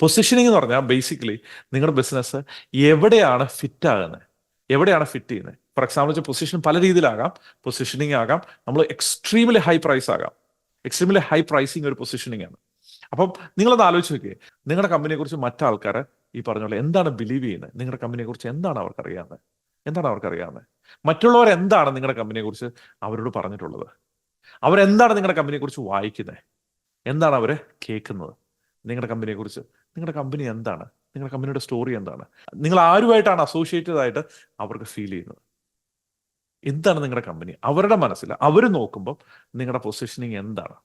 Positioning എന്ന് പറഞ്ഞാൽ basically നിങ്ങളുടെ ബിസിനസ് എവിടെയാണ് ഫിറ്റ് ആകുന്നത്, എവിടെയാണ് ഫിറ്റ് ചെയ്യുന്നത്. ഫോർ എക്സാമ്പിൾ പൊസിഷൻ പല രീതിയിലാകാം. പൊസിഷനിങ് ആകാം, നമ്മൾ എക്സ്ട്രീംലി ഹൈ പ്രൈസ് ആകാം. എക്സ്ട്രീംലി ഹൈ പ്രൈസിങ് ഒരു പൊസിഷനിങ് ആണ്. അപ്പം നിങ്ങളത് ആലോചിച്ച് നോക്കിയേ, നിങ്ങളുടെ കമ്പനിയെ കുറിച്ച് മറ്റാൾക്കാർ ഈ പറഞ്ഞ പോലെ എന്താണ് ബിലീവ് ചെയ്യുന്നത്, നിങ്ങളുടെ കമ്പനിയെ കുറിച്ച് എന്താണ് അവർക്കറിയാവുന്നത്, എന്താണ് അവർക്കറിയാവുന്നത്, മറ്റുള്ളവർ എന്താണ് നിങ്ങളുടെ കമ്പനിയെ കുറിച്ച് അവരോട് പറഞ്ഞിട്ടുള്ളത്, അവരെന്താണ് നിങ്ങളുടെ കമ്പനിയെ കുറിച്ച് വായിക്കുന്നത്, എന്താണ് അവർ കേൾക്കുന്നത്, നിങ്ങളുടെ കമ്പനിയെ കുറിച്ച്, നിങ്ങളുടെ കമ്പനി എന്താണ്, നിങ്ങളുടെ കമ്പനിയുടെ സ്റ്റോറി എന്താണ്, നിങ്ങൾ ആരുമായിട്ടാണ് അസോസിയേറ്റഡ് ആയിട്ട് അവർക്ക് ഫീൽ ചെയ്യുന്നത്, എന്താണ് നിങ്ങളുടെ കമ്പനി, അവരുടെ മനസ്സിൽ അവർ നോക്കുമ്പോൾ നിങ്ങളുടെ പൊസിഷനിങ് എന്താണ്.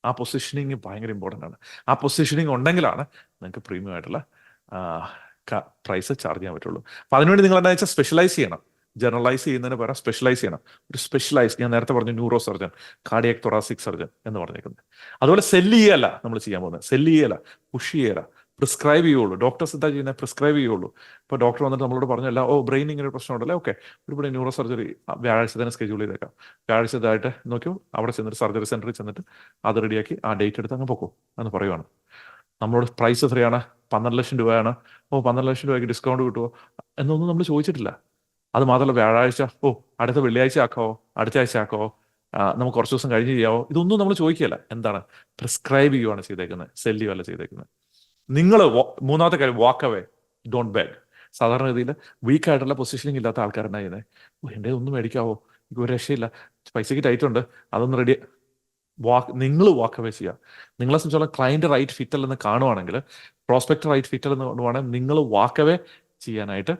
ആ പൊസിഷനിങ് ഭയങ്കര ഇമ്പോർട്ടൻ്റ് ആണ്. ആ പൊസിഷനിങ് ഉണ്ടെങ്കിലാണ് നിങ്ങൾക്ക് പ്രീമിയം ആയിട്ടുള്ള പ്രൈസ് ചാർജ് ചെയ്യാൻ പറ്റുള്ളൂ. അപ്പൊ അതിനുവേണ്ടി നിങ്ങൾ എന്താ വെച്ചാൽ സ്പെഷ്യലൈസ് ചെയ്യണം. ജനറലൈസ് ചെയ്യുന്നതിന് പകരം സ്പെഷ്യലൈസ് ചെയ്യണം. ഒരു സ്പെഷ്യലൈസ്, ഞാൻ നേരത്തെ പറഞ്ഞു neuro surgeon, cardiac thoracic surgeon എന്ന് പറഞ്ഞേക്കുന്നത്. അതുപോലെ സെല്ല് ചെയ്യല്ല നമ്മൾ ചെയ്യാൻ പോകുന്നത്, സെല്ല് ചെയ്യല, പുഷ് ചെയ്യല, പ്രിസ്ക്രൈബ് ചെയ്യുള്ളൂ. ഡോക്ടേഴ്സ് എന്താ ചെയ്യുന്നത്, പ്രിസ്ക്രൈബ് ചെയ്യുള്ളൂ. ഇപ്പോൾ ഡോക്ടർ വന്നിട്ട് നമ്മളോട് പറഞ്ഞല്ല, ഓ ബ്രെയിൻ ഇങ്ങനെ ഒരു പ്രശ്നം ഉണ്ടല്ലേ, ഓക്കെ ഇവിടെ ന്യൂറോ സർജറി വ്യാഴാഴ്ച തന്നെ സ്കെഡ്യൂൾ ചെയ്തേക്കാം, വ്യാഴാഴ്ച ഇതായിട്ട് നോക്കിയോ, അവിടെ ചെന്നിട്ട് സർജറി സെന്ററിൽ ചെന്നിട്ട് അത് റെഡിയാക്കി ആ ഡേറ്റ് എടുത്ത് അങ്ങ് പോക്കോ എന്ന് പറയുവാണ്. നമ്മളോട് പ്രൈസ് എത്രയാണ്, 12 ലക്ഷം രൂപയാണ്, ഓ 12 ലക്ഷം രൂപയ്ക്ക് ഡിസ്കൗണ്ട് കിട്ടുമോ എന്നൊന്നും നമ്മൾ ചോദിച്ചിട്ടില്ല. അത് മാത്രമല്ല വ്യാഴാഴ്ച, ഓ അടുത്ത വെള്ളിയാഴ്ച ആക്കാവോ, അടുത്ത ആഴ്ച ആക്കാവോ, നമുക്ക് കുറച്ച് ദിവസം കഴിഞ്ഞ് ചെയ്യാവോ, ഇതൊന്നും നമ്മൾ ചോദിക്കുകയല്ല. എന്താണ്, പ്രിസ്ക്രൈബ് ചെയ്യുവാണ് ചെയ്തേക്കുന്നത്, സെല് ചെയ്യുകയല്ല ചെയ്തേക്കുന്നത്. നിങ്ങൾ മൂന്നാമത്തെ കാര്യം, വാക്ക് അവേ, ഡോണ്ട് ബാഗ്. സാധാരണഗതിയിൽ വീക്ക് ആയിട്ടുള്ള പൊസിഷനിങ് ഇല്ലാത്ത ആൾക്കാരെന്നാ ചെയ്യുന്നത്, ഓ എൻ്റെ ഒന്നും മേടിക്കാവോ, എനിക്ക് ഒരു രക്ഷയില്ല, പൈസയ്ക്ക് ടൈറ്റ് ഉണ്ട്, അതൊന്ന് റെഡി. നിങ്ങൾ വാക്ക് അവേ ചെയ്യുക. നിങ്ങളെ സംബന്ധിച്ചോളം ക്ലയന്റ് റൈറ്റ് ഫിറ്റ് അല്ലെന്ന് കാണുവാണെങ്കിൽ, പ്രോസ്പെക്ട് റൈറ്റ് ഫിറ്റ് അല്ലെന്ന് കാണുവാണെങ്കിൽ നിങ്ങൾ വാക്ക് അവേ ചെയ്യാനായിട്ട്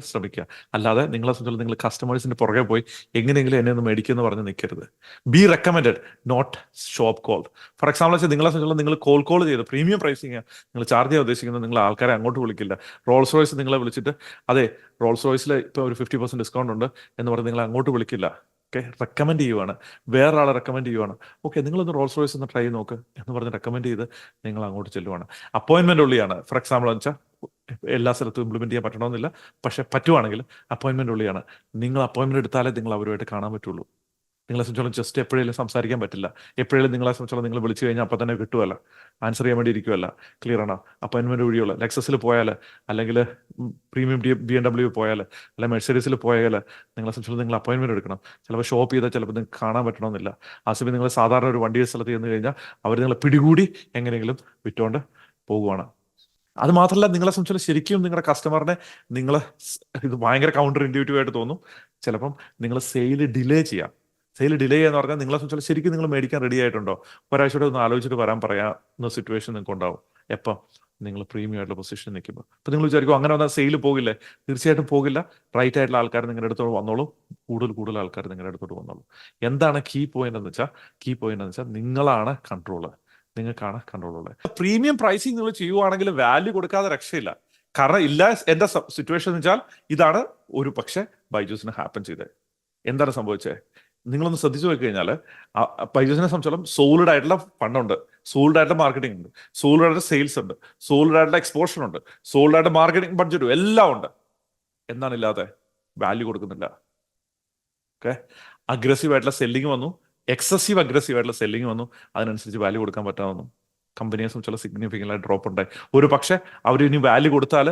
ശ്രമിക്കുക. അല്ലാതെ നിങ്ങളെ സംബന്ധിച്ചോളം നിങ്ങൾ കസ്റ്റമേഴ്സിന്റെ പുറകെ പോയി എങ്ങനെയെങ്കിലും എന്നെ ഒന്ന് മേടിക്കുമെന്ന് പറഞ്ഞ് നിൽക്കരുത്. Be recommended, not shop call. For example വെച്ചാൽ നിങ്ങളെ സംബന്ധിച്ചോളം നിങ്ങൾ കോൾ ചെയ്ത് പ്രീമിയം പ്രൈസിങ് നിങ്ങൾ ചാർജ് ചെയ്യാൻ ഉദ്ദേശിക്കുന്നത്, നിങ്ങൾ ആൾക്കാരെ അങ്ങോട്ട് വിളിക്കില്ല. റോൾസ് റോയ്സ് നിങ്ങളെ വിളിച്ചിട്ട്, അതെ റോൾസ് റോയ്സിൽ ഇപ്പോൾ ഒരു 50% ഡിസ്കൗണ്ട് ഉണ്ട് എന്ന് പറഞ്ഞ് നിങ്ങൾ അങ്ങോട്ട് വിളിക്കില്ല. ഓക്കെ, റെക്കമെൻഡ് ചെയ്യുവാണ്, വേറൊരാളെ റെക്കമെൻഡ് ചെയ്യുവാണ്. ഓക്കെ, നിങ്ങളൊന്ന് റോൾസ് റോയ്സ് ഒന്ന് ട്രൈ നോക്ക് എന്ന് പറഞ്ഞ് റെക്കമെൻഡ് ചെയ്ത് നിങ്ങൾ അങ്ങോട്ട് ചെല്ലുവാണ്. അപ്പോയിൻമെന്റ് ഉള്ളിയാണ്. ഫോർ എക്സാമ്പിൾ എന്ന് വെച്ചാൽ എല്ലാ സ്ഥലത്തും ഇംപ്ലിമെന്റ് ചെയ്യാൻ പറ്റണമെന്നില്ല, പക്ഷെ പറ്റുവാണെങ്കിൽ അപ്പോയിൻമെന്റ് ഉള്ളിയാണ്. നിങ്ങൾ അപ്പോയിൻമെന്റ് എടുത്താലേ നിങ്ങൾ അവരുമായിട്ട് കാണാൻ പറ്റുള്ളൂ. നിങ്ങളെ സംബന്ധിച്ചോളം ജസ്റ്റ് എപ്പോഴേലും സംസാരിക്കാൻ പറ്റില്ല. എപ്പോഴേലും നിങ്ങളെ സംബന്ധിച്ചോളം നിങ്ങൾ വിളിച്ചു കഴിഞ്ഞാൽ അപ്പം തന്നെ കിട്ടുമല്ല, ആൻസർ ചെയ്യാൻ വേണ്ടി ഇരിക്കുമല്ല. ക്ലിയർ ആണോ? അപ്പോയിൻമെന്റ് വഴിയുള്ള ലെക്സസിൽ പോയാൽ, അല്ലെങ്കിൽ പ്രീമിയം BMW പോയാൽ, അല്ലെങ്കിൽ മെഴ്സീഡീസിൽ പോയാൽ നിങ്ങളെ സംബന്ധിച്ചോളം നിങ്ങൾ അപ്പോയിൻമെന്റ് എടുക്കണം. ചിലപ്പോൾ ഷോപ്പ് ചെയ്താൽ ചിലപ്പോൾ നിങ്ങൾക്ക് കാണാൻ പറ്റണമെന്നില്ല. ആ സമയം നിങ്ങൾ സാധാരണ ഒരു വണ്ടി സ്ഥലത്ത് ചെന്ന് കഴിഞ്ഞാൽ അവർ നിങ്ങളെ പിടികൂടി എങ്ങനെയെങ്കിലും വിറ്റുകൊണ്ട് പോകുവാണ്. അത് മാത്രമല്ല, നിങ്ങളെ സംബന്ധിച്ചാൽ ശരിക്കും നിങ്ങളുടെ കസ്റ്റമറിനെ നിങ്ങൾ, ഇത് ഭയങ്കര കൗണ്ടർ ഇൻഡ്യൂറ്റീവ് ആയിട്ട് തോന്നും, ചിലപ്പം നിങ്ങൾ സെയിൽ ഡിലേ ചെയ്യാം. സെയിൽ ഡിലേ ചെയ്യാന്ന് പറഞ്ഞാൽ നിങ്ങളെ സംബന്ധിച്ചാൽ ശരിക്കും നിങ്ങൾ മേടിക്കാൻ റെഡി ആയിട്ടുണ്ടോ, ഒരാഴ്ചയോടെ ഒന്ന് ആലോചിച്ചിട്ട് പറയാവുന്ന സിറ്റുവേഷൻ നിങ്ങൾക്ക് ഉണ്ടാവും. എപ്പം നിങ്ങൾ പ്രീമിയം ആയിട്ടുള്ള പൊസിഷൻ നിൽക്കുമ്പോൾ. അപ്പോൾ നിങ്ങൾ വിചാരിക്കും അങ്ങനെ വന്നാൽ സെയിൽ പോകില്ലേ? തീർച്ചയായിട്ടും പോകില്ല. റൈറ്റ് ആയിട്ടുള്ള ആൾക്കാർ നിങ്ങളുടെ അടുത്തോട്ട് വന്നോളൂ, കൂടുതൽ ആൾക്കാർ നിങ്ങളുടെ അടുത്തോട്ട് വന്നോളൂ. എന്താണ് കീ പോയിന്റ് എന്ന് വെച്ചാൽ നിങ്ങളാണ് കൺട്രോള്, നിങ്ങൾക്കാണ് കൺട്രോൾ ഉള്ളത്. പ്രീമിയം പ്രൈസിങ് നിങ്ങൾ ചെയ്യുവാണെങ്കിൽ വാല്യൂ കൊടുക്കാതെ രക്ഷയില്ല. കാരണം ഇല്ല, എന്റെ സിറ്റുവേഷൻ എന്ന് വെച്ചാൽ ഇതാണ് ഒരു പക്ഷെ ബൈജൂസിന് ഹാപ്പൻ ചെയ്തത്. എന്താണ് സംഭവിച്ചത്? നിങ്ങളൊന്ന് ശ്രദ്ധിച്ചു നോക്കി കഴിഞ്ഞാൽ ബൈജൂസിനെ സംബന്ധിച്ചോളം സോളിഡ് ആയിട്ടുള്ള ഫണ്ടുണ്ട്, സോളിഡ് ആയിട്ടുള്ള മാർക്കറ്റിംഗ് ഉണ്ട്, സോളിഡ് ആയിട്ടുള്ള സെയിൽസ് ഉണ്ട്, സോളിഡ് ആയിട്ടുള്ള എക്സ്പോഷർ ഉണ്ട്, സോളിഡ് ആയിട്ട് മാർക്കറ്റിംഗ് ബഡ്ജറ്റും എല്ലാം ഉണ്ട്. എന്താണ് ഇല്ലാതെ? വാല്യൂ കൊടുക്കുന്നില്ല. ഓക്കെ, അഗ്രസീവ് ആയിട്ടുള്ള സെല്ലിങ് വന്നു, എക്സസീവ് അഗ്രസീവ് ആയിട്ടുള്ള സെല്ലിങ് വന്നു, അതിനനുസരിച്ച് വാല്യൂ കൊടുക്കാൻ പറ്റാമെന്നും കമ്പനിയെ സംബന്ധിച്ചുള്ള സിഗ്നിഫിക്കൻ്റ് ആയിട്ട് ഡ്രോപ്പ് ഉണ്ടായി. ഒരു പക്ഷേ അവർ ഇനി വാല്യൂ കൊടുത്താൽ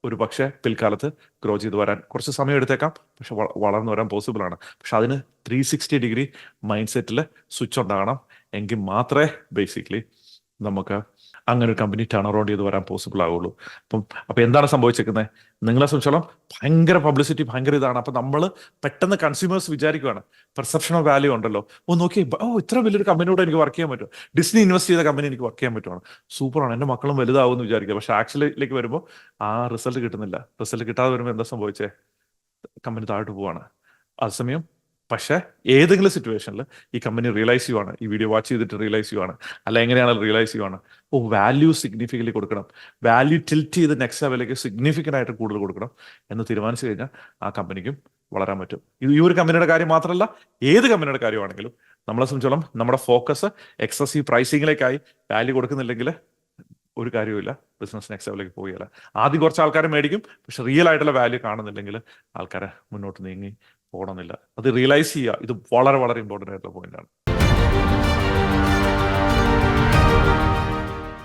ഒരു പക്ഷേ പിൽക്കാലത്ത് ഗ്രോ ചെയ്ത് വരാൻ കുറച്ച് സമയം എടുത്തേക്കാം, പക്ഷെ വളർന്നു വരാൻ പോസിബിൾ ആണ്. പക്ഷെ അതിന് 360 ഡിഗ്രി മൈൻഡ് സെറ്റിൽ സ്വിച്ച് ഉണ്ടാകണം. എങ്കിൽ മാത്രമേ ബേസിക്കലി നമുക്ക് അങ്ങനെ ഒരു കമ്പനി ടേൺ അറൗണ്ട് ചെയ്ത് വരാൻ പോസിബിൾ ആവുള്ളൂ. അപ്പം എന്താണ് സംഭവിച്ചിരിക്കുന്നത്? നിങ്ങളെ സംബന്ധിച്ചോളം ഭയങ്കര പബ്ലിസിറ്റി, ഭയങ്കര ഇതാണ്. അപ്പം നമ്മൾ പെട്ടെന്ന് കൺസ്യൂമേഴ്സ് വിചാരിക്കുകയാണ്, പെർസെപ്ഷൻ ഓഫ് വാല്യൂ ഉണ്ടല്ലോ, നോക്കി, ഇത്ര വലിയൊരു കമ്പനിയോട് എനിക്ക് വർക്ക് ചെയ്യാൻ പറ്റും, ഡിസ്നി ഇൻവെസ്റ്റ് ചെയ്ത കമ്പനി എനിക്ക് വർക്ക് ചെയ്യാൻ പറ്റുവാണ്, സൂപ്പറാണ്, എൻ്റെ മക്കളും വലുതാവും എന്ന് വിചാരിക്കുക. പക്ഷെ ആക്ച്വലിലേക്ക് വരുമ്പോൾ ആ റിസൾട്ട് കിട്ടുന്നില്ല. റിസൾട്ട് കിട്ടാതെ വരുമ്പോൾ എന്താ സംഭവിച്ചേ? കമ്പനി താഴോട്ട് പോവാണ്. അതേസമയം പക്ഷെ ഏതെങ്കിലും സിറ്റുവേഷനിൽ ഈ കമ്പനി റിയലൈസ് ചെയ്യുവാണ്, ഈ വീഡിയോ വാച്ച് ചെയ്തിട്ട് റിയലൈസ് ചെയ്യുവാണ്, അല്ല എങ്ങനെയാണ് റിയലൈസ് ചെയ്യുവാണ്, വാല്യൂ സിഗ്നിഫിക്കൻ്റ് കൊടുക്കണം, വാല്യൂ ടിൽറ്റ് ചെയ്ത് നെക്സ്റ്റ് ലെവലിലേക്ക് സിഗ്നിഫിക്കൻ്റ് ആയിട്ട് കൂടുതൽ കൊടുക്കണം എന്ന് തീരുമാനിച്ചു കഴിഞ്ഞാൽ ആ കമ്പനിക്കും വളരാൻ പറ്റും. ഈ ഒരു കമ്പനിയുടെ കാര്യം മാത്രമല്ല, ഏത് കമ്പനിയുടെ കാര്യമാണെങ്കിലും നമ്മളെ സംബന്ധിച്ചോളം നമ്മുടെ ഫോക്കസ് എക്സസീവ് പ്രൈസിങ്ങിലേക്കായി, വാല്യൂ കൊടുക്കുന്നില്ലെങ്കിൽ ഒരു കാര്യമില്ല, ബിസിനസ് നെക്സ്റ്റ് ലെവലിലേക്ക് പോവുകയില്ല. ആദ്യം കുറച്ച് ആൾക്കാരെ മേടിക്കും, പക്ഷെ റിയൽ ആയിട്ടുള്ള വാല്യൂ കാണുന്നില്ലെങ്കിൽ ആൾക്കാരെ മുന്നോട്ട് നീങ്ങി പോകണമെന്നില്ല. അത് റിയലൈസ് ചെയ്യുക, ഇത് വളരെ വളരെ ഇമ്പോർട്ടൻ്റ് ആയിട്ടുള്ള പോയിന്റാണ്.